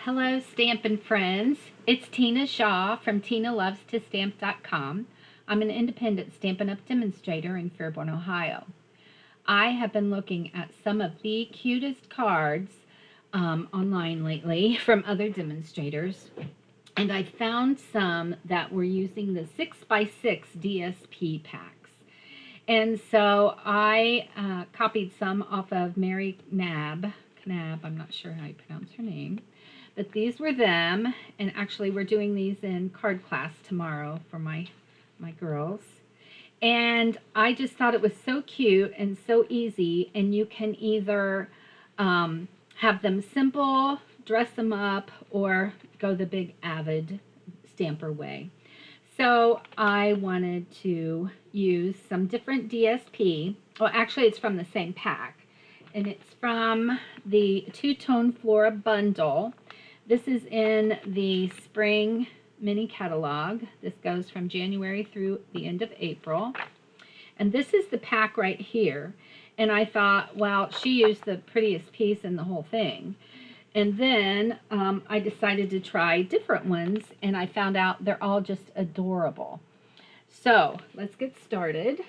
Hello, Stampin' friends. It's Tina Shaw from TinaLovesToStamp.com. I'm an independent Stampin' Up! Demonstrator in Fairborn, Ohio. I have been looking at some of the cutest cards online lately from other demonstrators, and I found some that were using the 6x6 DSP packs. And so I copied some off of Mary Knabb, I'm not sure how you pronounce her name. But these were them, and actually we're doing these in card class tomorrow for my girls. And I just thought it was so cute and so easy, and you can either have them simple, dress them up, or go the big avid stamper way. So I wanted to use some different DSP. Well, actually it's from the same pack, and it's from the Tone Flora bundle. This is in the spring mini catalog. This goes from January through the end of April. And this is the pack right here. And I thought, well, she used the prettiest piece in the whole thing. And then I decided to try different ones, and I found out they're all just adorable. So let's get started.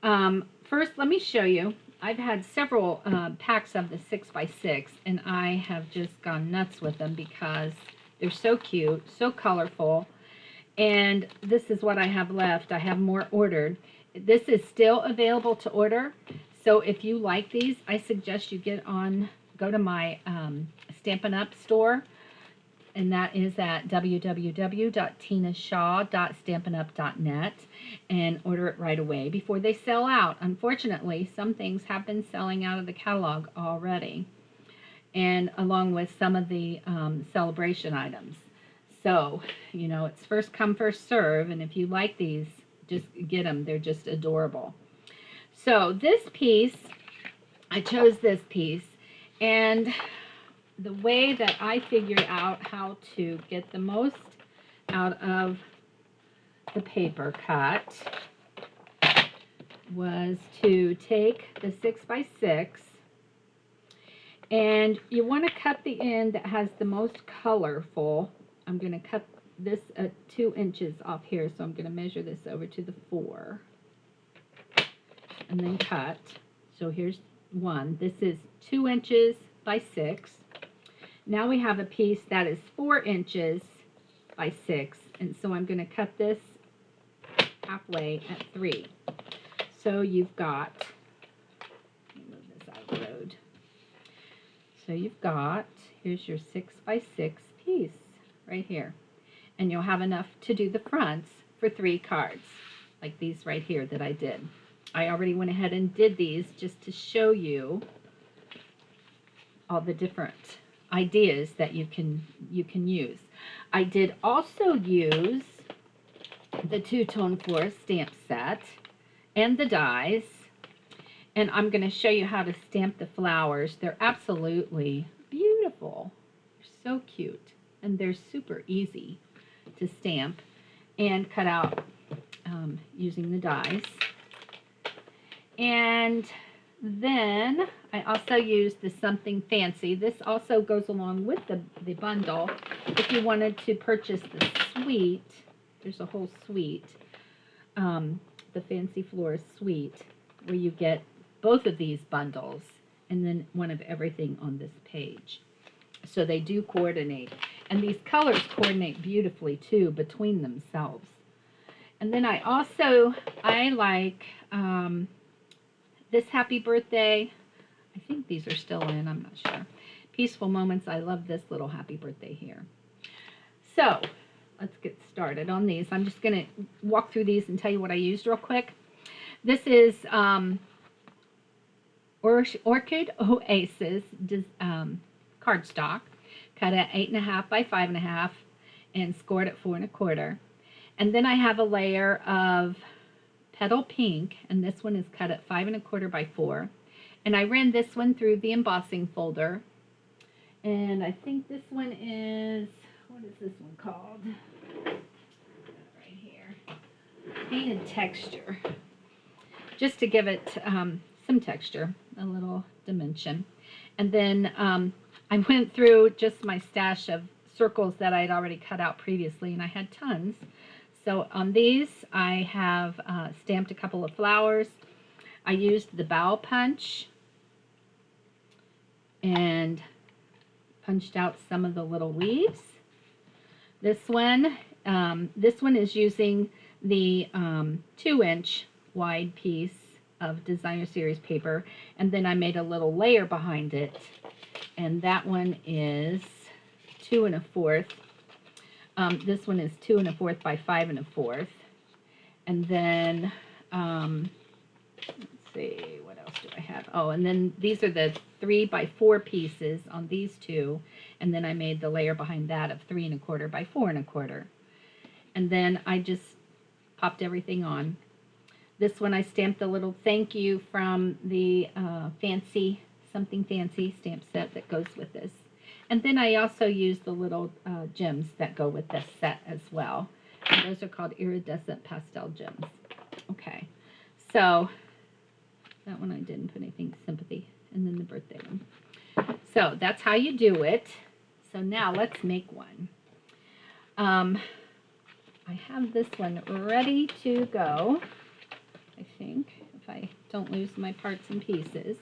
First, let me show you. I've had several packs of the 6x6, and I have just gone nuts with them because they're so cute, so colorful, and this is what I have left. I have more ordered. This is still available to order, so if you like these, I suggest you go to my Stampin' Up! Store, and that is at www.tinashaw.stampinup.net, and order it right away before they sell out. Unfortunately, some things have been selling out of the catalog already, and along with some of the celebration items. So, you know, it's first come, first serve, and if you like these, just get them. They're just adorable. So this piece, I chose this piece, and the way that I figured out how to get the most out of the paper cut was to take the 6x6, and you want to cut the end that has the most colorful. I'm going to cut this at 2 inches off here, so I'm going to measure this over to the 4 and then cut. So here's one. This is 2 inches by 6. Now we have a piece that is 4 inches by 6, and so I'm going to cut this halfway at 3. So you've got, let me move this out of the road. So you've got, here's your 6x6 piece right here, and you'll have enough to do the fronts for 3 cards, like these right here that I did. I already went ahead and did these just to show you all the different ideas that you can use. I did also use the Tone Flora stamp set and the dies, and I'm going to show you how to stamp the flowers. They're absolutely beautiful. They're so cute, and they're super easy to stamp and cut out using the dies. And then I also used the Something Fancy. This also goes along with the bundle. If you wanted to purchase the suite, there's a whole suite, the Fancy Flora suite, where you get both of these bundles and then one of everything on this page. So they do coordinate. And these colors coordinate beautifully too between themselves. And then I like this Happy Birthday. I think these are still in, I'm not sure. Peaceful Moments. I love this little happy birthday here. So let's get started on these. I'm just going to walk through these and tell you what I used real quick. This is Orchid Oasis cardstock, cut at 8.5 by 5.5 and scored at 4 1/4. And then I have a layer of Petal Pink, and this one is cut at 5 1/4 by 4. And I ran this one through the embossing folder. And I think this one is, what is this one called? Right here. Painted Texture. Just to give it some texture, a little dimension. And then I went through just my stash of circles that I'd already cut out previously, and I had tons. So on these, I have stamped a couple of flowers. I used the bow punch and punched out some of the little leaves. This one is using the 2-inch wide piece of Designer Series paper, and then I made a little layer behind it, and that one is 2 1/4. This one is 2 1/4 by 5 1/4, and then let's see, what else do I have? Oh, and then these are the 3 by 4 pieces on these two, and then I made the layer behind that of 3 1/4 by 4 1/4, and then I just popped everything on. This one I stamped a little thank you from the fancy something fancy stamp set that goes with this, and then I also used the little gems that go with this set as well. And those are called iridescent pastel gems. Okay, so that one I didn't put anything sympathy, and then the birthday one. So that's how you do it. So now let's make one. I have this one ready to go, I think, if I don't lose my parts and pieces.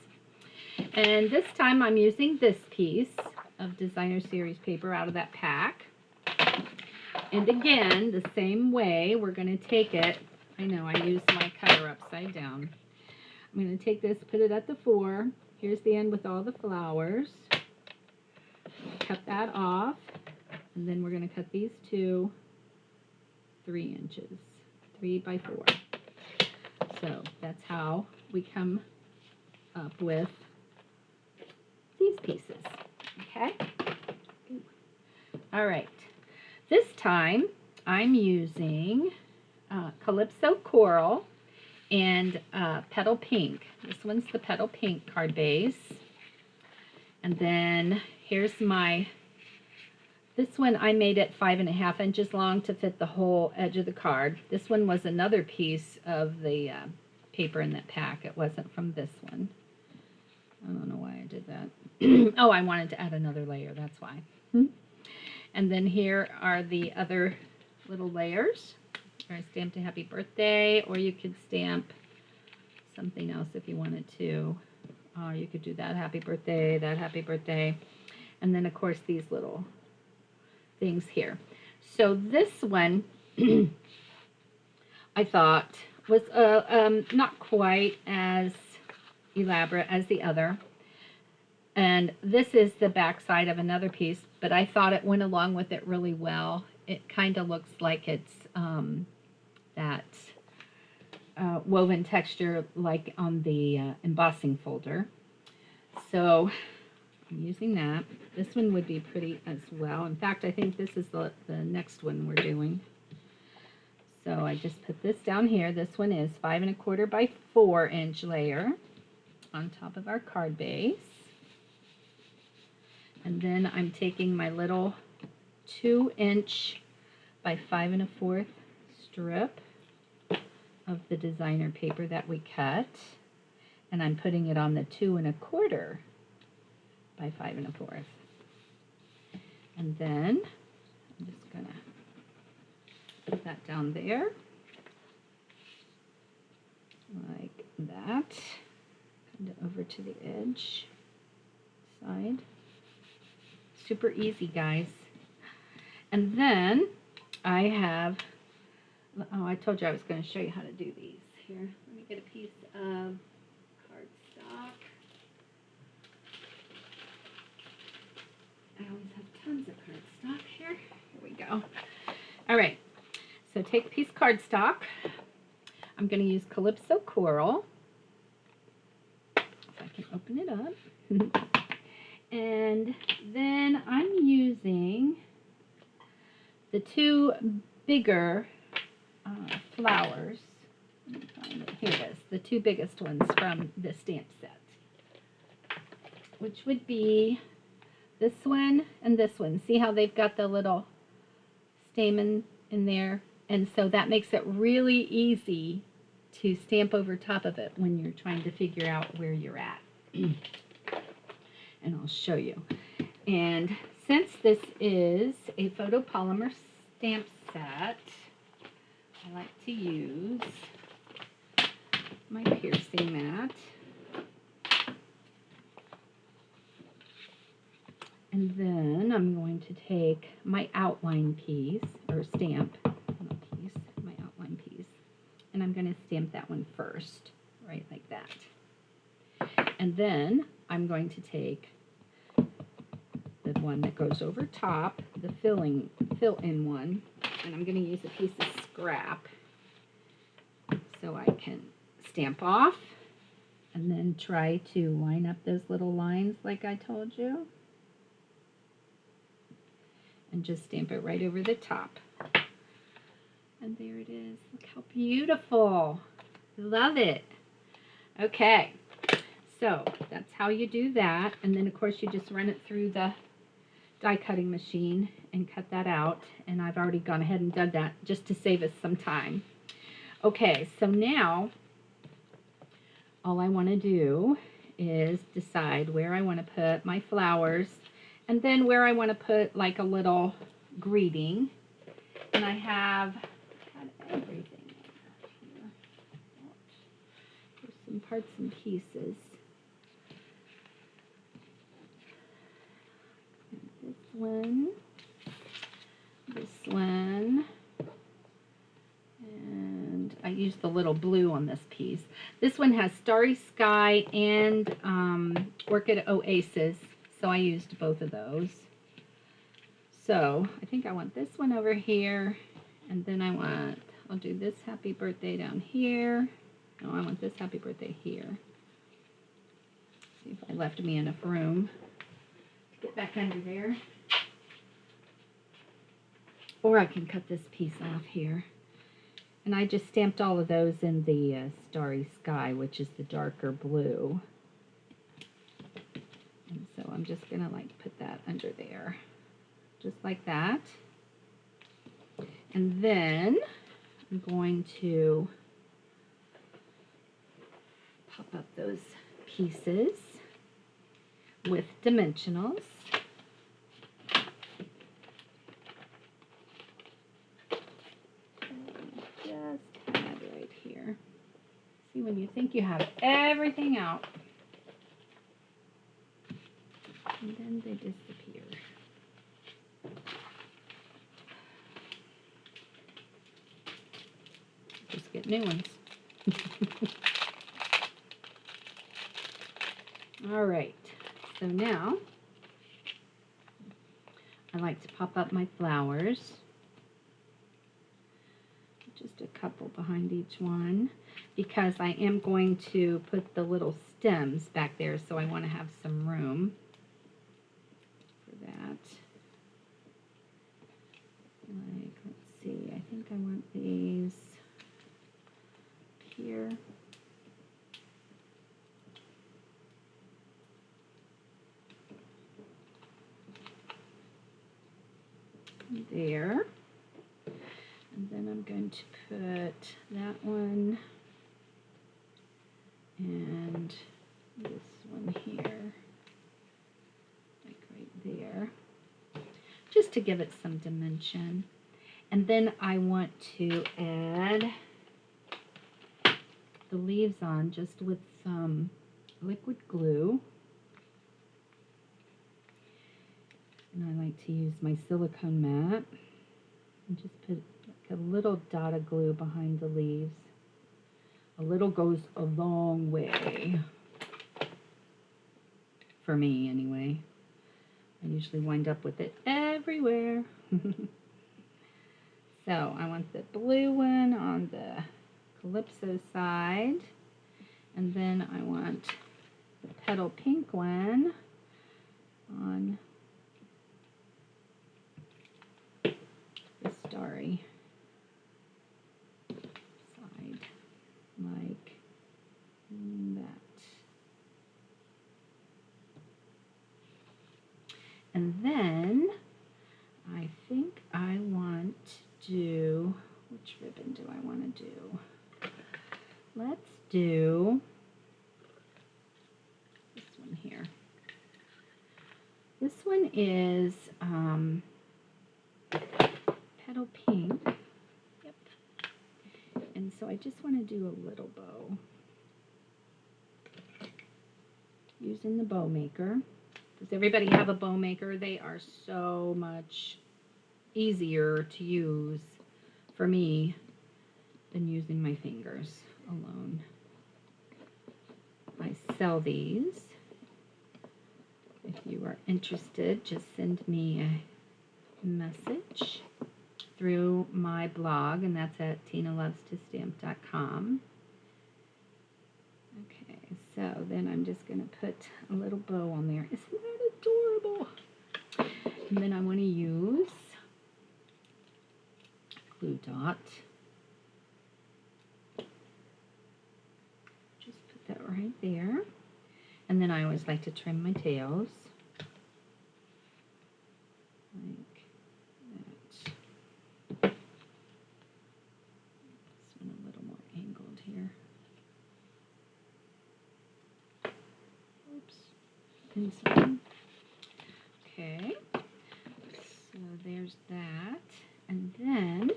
And this time I'm using this piece of Designer Series paper out of that pack. And again, the same way, we're going to take it. I know I used my cutter upside down. I'm going to take this, put it at the 4. Here's the end with all the flowers. Cut that off. And then we're going to cut these two 3 inches, 3 by 4. So that's how we come up with these pieces. Okay? All right. This time I'm using Calypso Coral and Petal Pink. This one's the Petal Pink card base. And then here's my, this one I made it 5 1/2 inches long to fit the whole edge of the card. This one was another piece of the paper in that pack. It wasn't from this one. I don't know why I did that. Oh, I wanted to add another layer, that's why. And then here are the other little layers. I stamped a happy birthday, or you could stamp something else if you wanted to. You could do that happy birthday, that happy birthday. And then, of course, these little things here. So this one, I thought, was not quite as elaborate as the other. And this is the back side of another piece, but I thought it went along with it really well. It kind of looks like it's that woven texture like on the embossing folder. So I'm using that. This one would be pretty as well. In fact, I think this is the next one we're doing. So I just put this down here. This one is 5 1/4 by 4 inch layer on top of our card base. And then I'm taking my little 2 inch by 5 1/4 strip of the designer paper that we cut, and I'm putting it on the 2 1/4 by 5 1/4. And then I'm just gonna put that down there like that, kind of over to the edge side. Super easy, guys. And then I have, oh, I told you I was going to show you how to do these. Here, let me get a piece of cardstock. I always have tons of cardstock here. Here we go. All right, so take a piece of cardstock. I'm going to use Calypso Coral. If I can open it up. And then I'm using the 2 bigger flowers. Let me find it. Here it is. The 2 biggest ones from the stamp set, which would be this one and this one. See how they've got the little stamen in there? And so that makes it really easy to stamp over top of it when you're trying to figure out where you're at. And I'll show you. And since this is a photopolymer stamp set, I like to use my piercing mat. And then I'm going to take my outline piece, or stamp, not piece, my outline piece, and I'm going to stamp that one first, right like that. And then I'm going to take the one that goes over top, the fill-in one, and I'm going to use a piece of scrap so I can stamp off and then try to line up those little lines like I told you. And just stamp it right over the top. And there it is. Look how beautiful. Love it. Okay, so that's how you do that. And then of course you just run it through the die cutting machine and cut that out. And I've already gone ahead and done that just to save us some time. Okay, so now all I want to do is decide where I want to put my flowers, and then where I want to put like a little greeting. And I have everything here. There's some parts and pieces. This one, and I used the little blue on this piece. This one has Starry Sky and Orchid Oasis, so I used both of those. So I think I want this one over here, and then I'll do this happy birthday down here. No, I want this happy birthday here. See if I left me enough room to get back under there. Or I can cut this piece off here. And I just stamped all of those in the Starry Sky, which is the darker blue. And so I'm just gonna like put that under there, just like that. And then I'm going to pop up those pieces with dimensionals. Just add right here. See, when you think you have everything out, and then they disappear. Just get new ones. All right, so now I like to pop up my flowers. Just a couple behind each one, because I am going to put the little stems back there, so I want to have some room for that. Like, let's see, I think I want these here. There. And then I'm going to put that one and this one here, like right there, just to give it some dimension. And then I want to add the leaves on just with some liquid glue. And I like to use my silicone mat and just put like a little dot of glue behind the leaves. A little goes a long way, for me anyway. I usually wind up with it everywhere. So I want the blue one on the Calypso side, and then I want the petal pink one on the starry side, like that. And then I think I want to do, which ribbon do I want to do? Let's do this one here. This one is Petal Pink. Yep. And so I just want to do a little bow. Using the bow maker. Does everybody have a bow maker? They are so much easier to use for me than using my fingers alone. I sell these. If you are interested, just send me a message through my blog, and that's at tinalovestostamp.com. Okay, so then I'm just going to put a little bow on there. Isn't that adorable? And then I want to use glue dot. Just put that right there. And then I always like to trim my tails. Like that. This one a little more angled here. Oops. Inside. Okay. So there's that. And then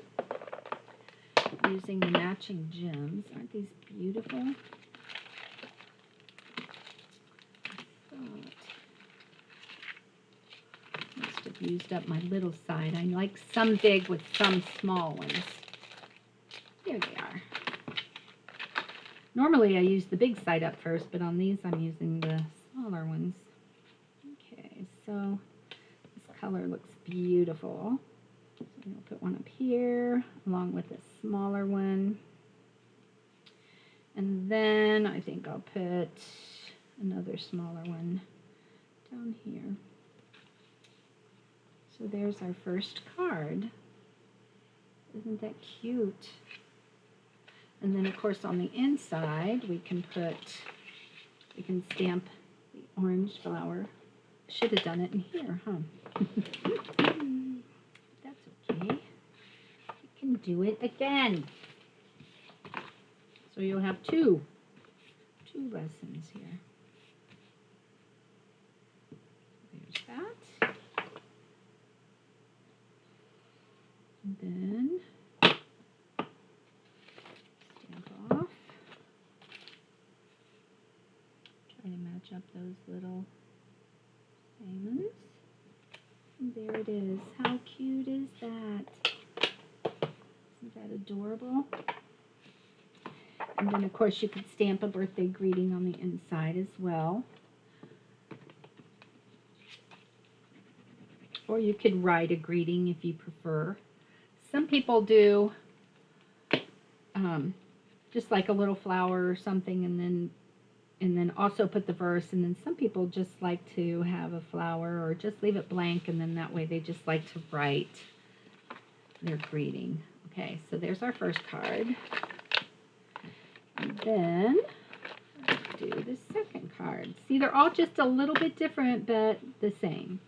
using the matching gems. Aren't these beautiful? Must have used up my little side. I like some big with some small ones. There they are. Normally I use the big side up first, but on these I'm using the smaller ones. Okay, so this color looks beautiful. So I'm going to put one up here along with a smaller one. And then I think I'll put another smaller one down here. So there's our first card. Isn't that cute? And then of course on the inside we can stamp the orange flower. Should have done it in here, huh? That's okay. You can do it again. So you'll have two lessons here. There's that. And then stamp off. Try to match up those little diamonds. And there it is. How cute is that? Isn't that adorable? And then of course you could stamp a birthday greeting on the inside as well. Or you could write a greeting if you prefer. Some people do just like a little flower or something, and then also put the verse, and then some people just like to have a flower or just leave it blank, and then that way they just like to write their greeting. Okay, so there's our first card. And then let's do the second card. See, they're all just a little bit different, but the same.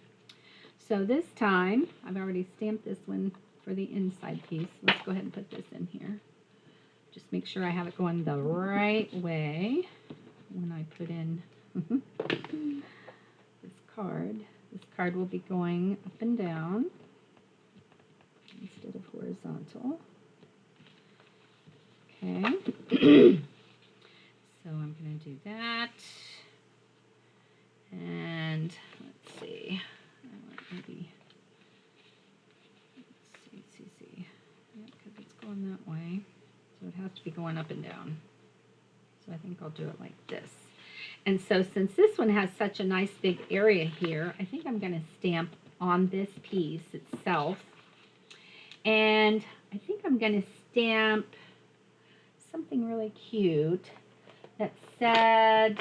So this time, I've already stamped this one for the inside piece. Let's go ahead and put this in here. Just make sure I have it going the right way when I put in this card. This card will be going up and down instead of horizontal. Okay. So I'm going to do that. And let's see. I want maybe, let's see. Yeah, because it's going that way. So it has to be going up and down. So I think I'll do it like this. And so since this one has such a nice big area here, I think I'm going to stamp on this piece itself. And I think I'm going to stamp something really cute that said,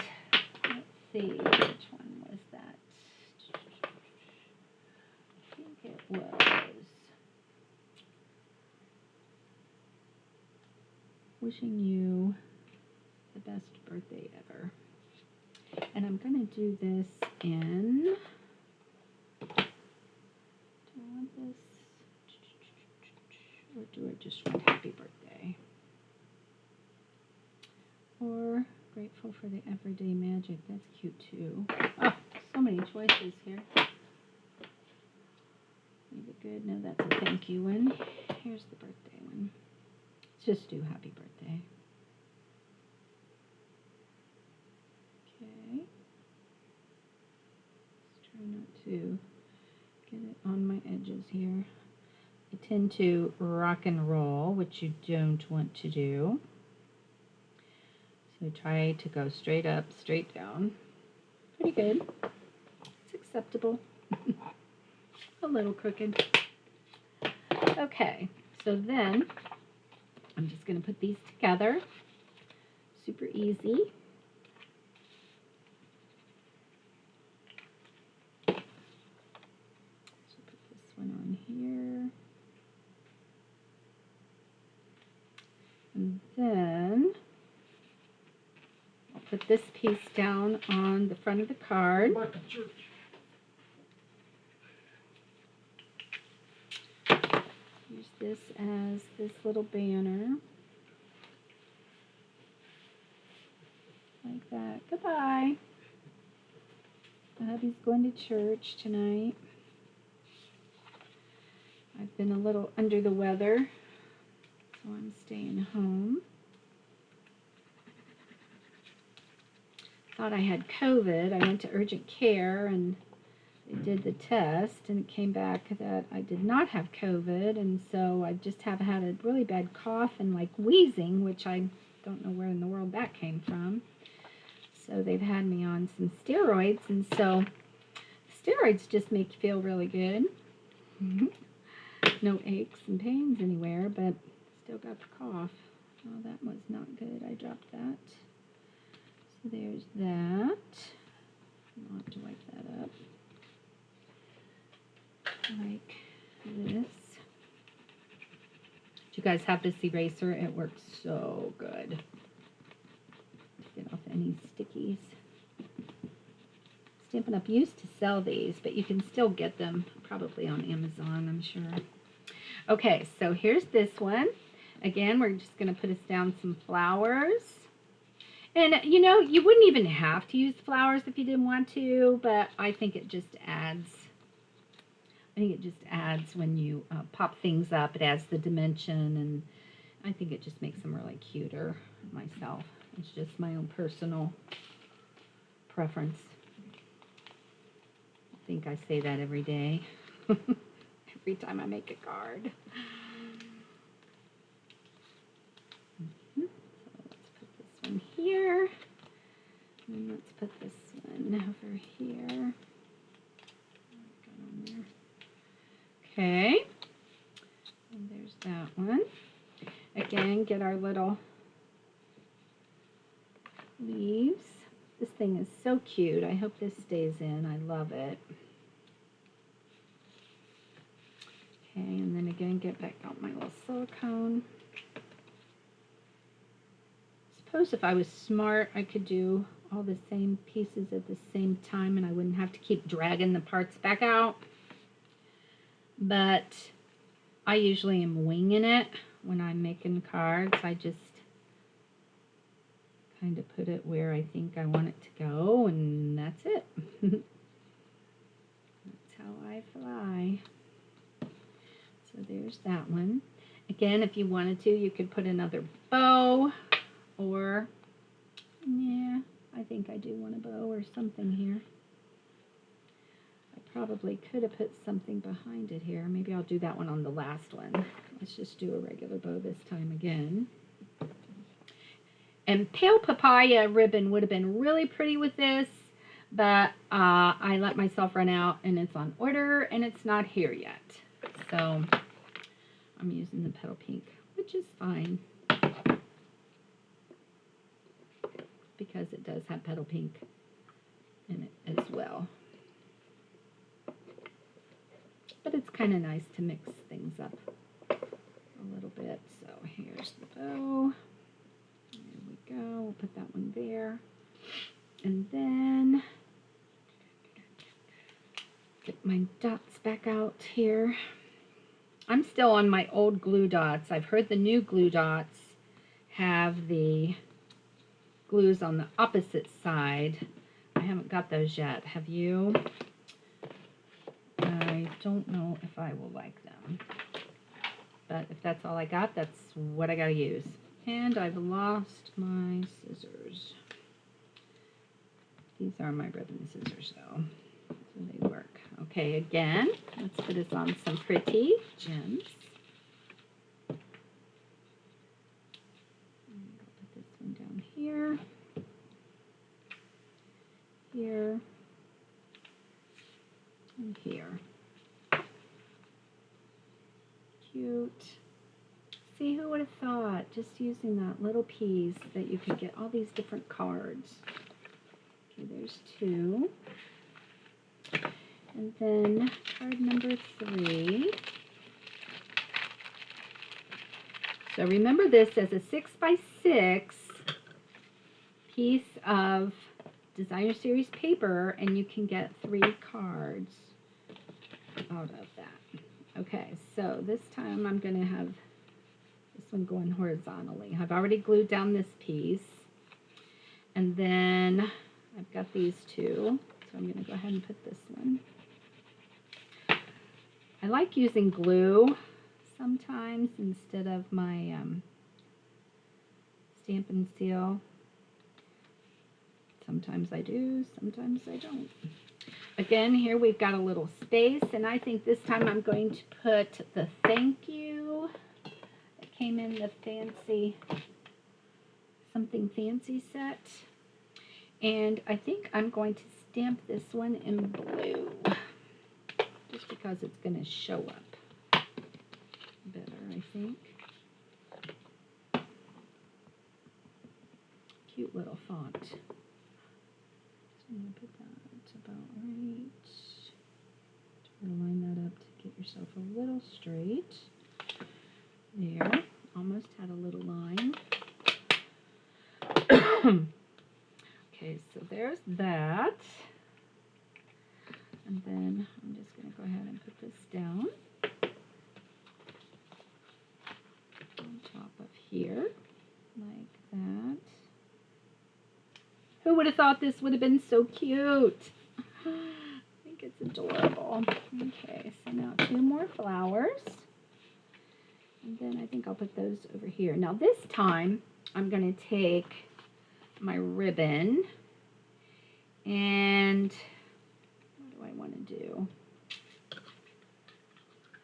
let's see, which one was that? I think it was wishing you the best birthday ever. And I'm going to do this in, do I want this, or do I just want happy birthday? Or grateful for the everyday magic. That's cute too. Oh, so many choices here. good. No, that's a thank you one. Here's the birthday one. Let's just do happy birthday. Okay. Let's try not to get it on my edges here. I tend to rock and roll, which you don't want to do. So try to go straight up, straight down. Pretty good. It's acceptable. A little crooked. Okay, so then I'm just going to put these together. Super easy. So put this one on here. And then I'll put this piece down on the front of the card. Use this as this little banner. Like that. Goodbye. My hubby's going to church tonight. I've been a little under the weather, so I'm staying home. Thought I had COVID. I went to urgent care and they did the test and it came back that I did not have COVID, and so I just have had a really bad cough and like wheezing, which I don't know where in the world that came from. So they've had me on some steroids, and so steroids just make you feel really good. No aches and pains anywhere, but still got the cough. Oh, that was not good. I dropped that. So there's that. I'll have to wipe that up. Like this. Did you guys have this eraser? It works so good. Get off any stickies. Stampin' Up! Used to sell these, but you can still get them probably on Amazon, I'm sure. Okay, so here's this one. Again, we're just going to put us down some flowers. And, you know, you wouldn't even have to use flowers if you didn't want to, but I think it just adds, when you pop things up. It adds the dimension, and I think it just makes them really cuter myself. It's just my own personal preference. I think I say that every day. Every time I make a card. So let's put this one here. And let's put this one over here. Okay. And there's that one. Again, get our little leaves. This thing is so cute. I hope this stays in. I love it. Okay, and then again, get back out my little silicone. Suppose if I was smart, I could do all the same pieces at the same time and I wouldn't have to keep dragging the parts back out. But I usually am winging it when I'm making cards. I just kind of put it where I think I want it to go, and that's it. That's how I fly. So there's that one. Again, if you wanted to, you could put another bow, or, yeah, I think I do want a bow or something here. I probably could have put something behind it here. Maybe I'll do that one on the last one. Let's just do a regular bow this time again. And pale papaya ribbon would have been really pretty with this, but I let myself run out and it's on order and it's not here yet. So I'm using the petal pink, which is fine because it does have petal pink in it as well. But it's kind of nice to mix things up a little bit. So here's the bow. There we go. We'll put that one there. And then get my dots back out here. I'm still on my old glue dots. I've heard the new glue dots have the glues on the opposite side. I haven't got those yet. Have you? I don't know if I will like them. But if that's all I got, that's what I gotta use. And I've lost my scissors. These are my ribbon scissors though, so they work. Okay, again, let's put this on some pretty gems. Put this one down here, here, and here. Cute. See, who would have thought, just using that little piece, that you could get all these different cards. Okay, there's 2. And then card number 3. So remember this as a 6x6 piece of Designer Series paper, and you can get 3 cards out of that. Okay, so this time I'm going to have this one going horizontally. I've already glued down this piece, and then I've got these 2, so I'm going to go ahead and put this one. I like using glue sometimes instead of my Stampin' Seal. Sometimes I do, sometimes I don't. Again, here we've got a little space, and I think this time I'm going to put the thank you that came in the fancy, something fancy set. And I think I'm going to stamp this one in blue, just because it's going to show up better, I think. Cute little font. So I'm going to put that about right. Try to line that up to get yourself a little straight. There. Almost had a little line. Okay, so there's that. And then I'm just going to go ahead and put this down on top of here, like that. Who would have thought this would have been so cute? I think it's adorable. Okay, so now 2 more flowers. And then I think I'll put those over here. Now this time I'm going to take my ribbon, and what do I want to do?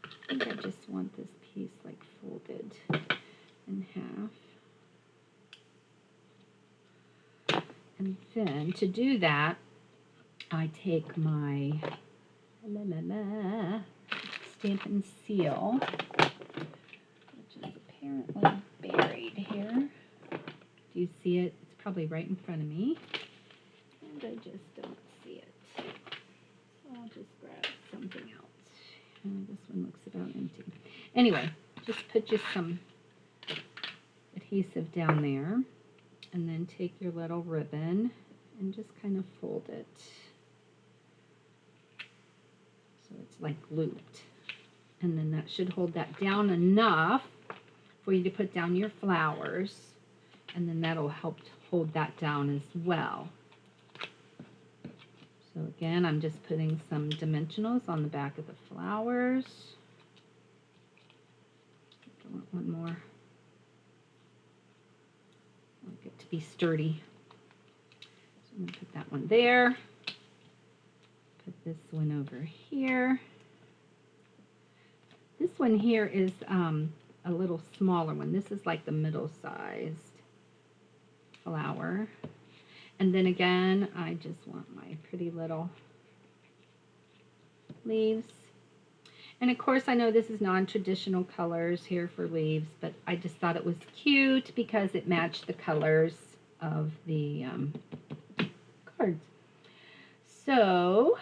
I think I just want this piece like folded in half. And then to do that, I take my Stampin' Seal, which is apparently buried here. Do you see it? It's probably right in front of me, and I just don't see it. So I'll just grab something else. And this one looks about empty. Anyway, just put just some adhesive down there, and then take your little ribbon and just kind of fold it so it's like looped. And then that should hold that down enough for you to put down your flowers, and then that'll help to hold that down as well. So again, I'm just putting some dimensionals on the back of the flowers. I want one more. I want it to be sturdy. So I'm going to put that one there. Put this one over here. This one here is a little smaller one. This is like the middle-sized flower. And then again, I just want my pretty little leaves. And of course, I know this is non-traditional colors here for leaves, but I just thought it was cute because it matched the colors of the cards. So,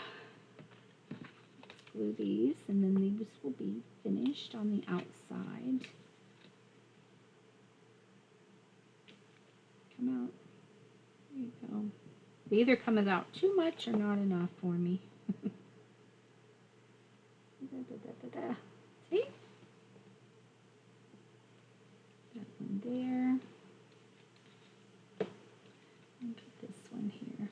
let's glue these, and then these will be finished on the outside. Come out. There you go. They either come out too much or not enough for me. See? That one there. And put this one here.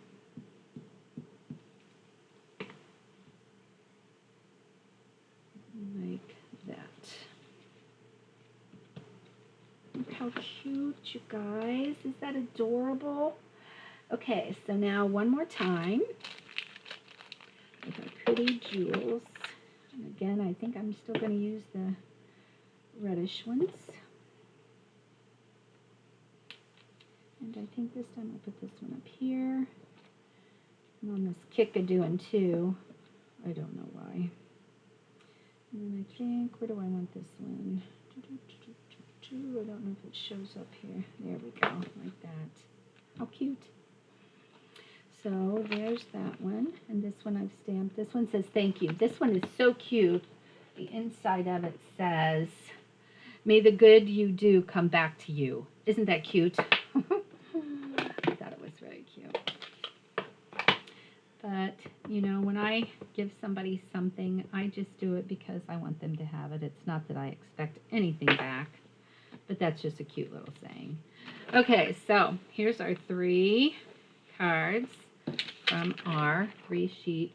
how cute, you guys. Is that adorable? Okay, so now one more time with our pretty jewels. And again, I think I'm still going to use the reddish ones. And I think this time I'll put this one up here. I'm on this kick of doing two. I don't know why. And then I think, where do I want this one? I don't know if it shows up here. There we go, like that. How cute. So there's that one. And this one I've stamped. This one says thank you. This one is so cute. The inside of it says, may the good you do come back to you. Isn't that cute? I thought it was very cute. But, you know, when I give somebody something, I just do it because I want them to have it. It's not that I expect anything back, but that's just a cute little saying. Okay, so here's our 3 cards from our 1 sheet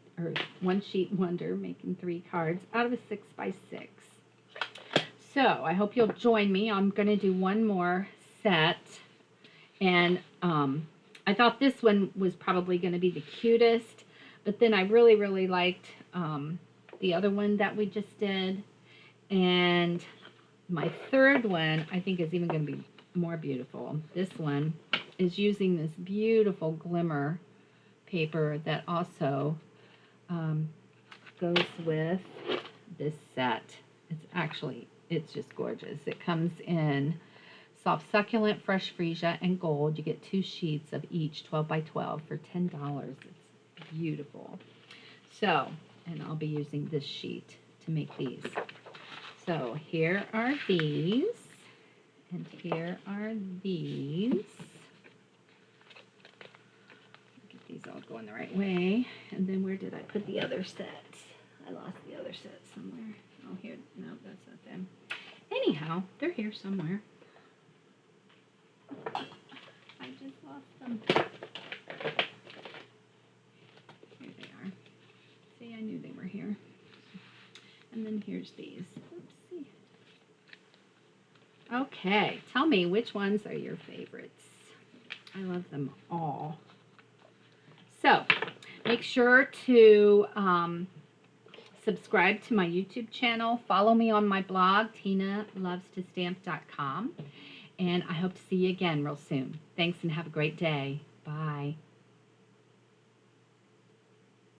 wonder, making 3 cards out of a 6x6. So I hope you'll join me. I'm going to do one more set, and I thought this one was probably going to be the cutest, but then I really liked the other one that we just did. And my third one, I think, is even going to be more beautiful. This one is using this beautiful glimmer paper that also goes with this set. It's just gorgeous. It comes in soft succulent, fresh freesia, and gold. You get 2 sheets of each 12x12 for $10. It's beautiful. So, and I'll be using this sheet to make these. So here are these, and here are these. Get these all going the right way. And then where did I put the other set? I lost the other set somewhere. Oh, here. No, that's not them. Anyhow, they're here somewhere. I just lost them. Here they are. See, I knew they were here. And then here's these. Oopsie. Okay, tell me, which ones are your favorites? I love them all. So, make sure to subscribe to my YouTube channel. Follow me on my blog, TinaLovesToStamp.com. And I hope to see you again real soon. Thanks and have a great day. Bye.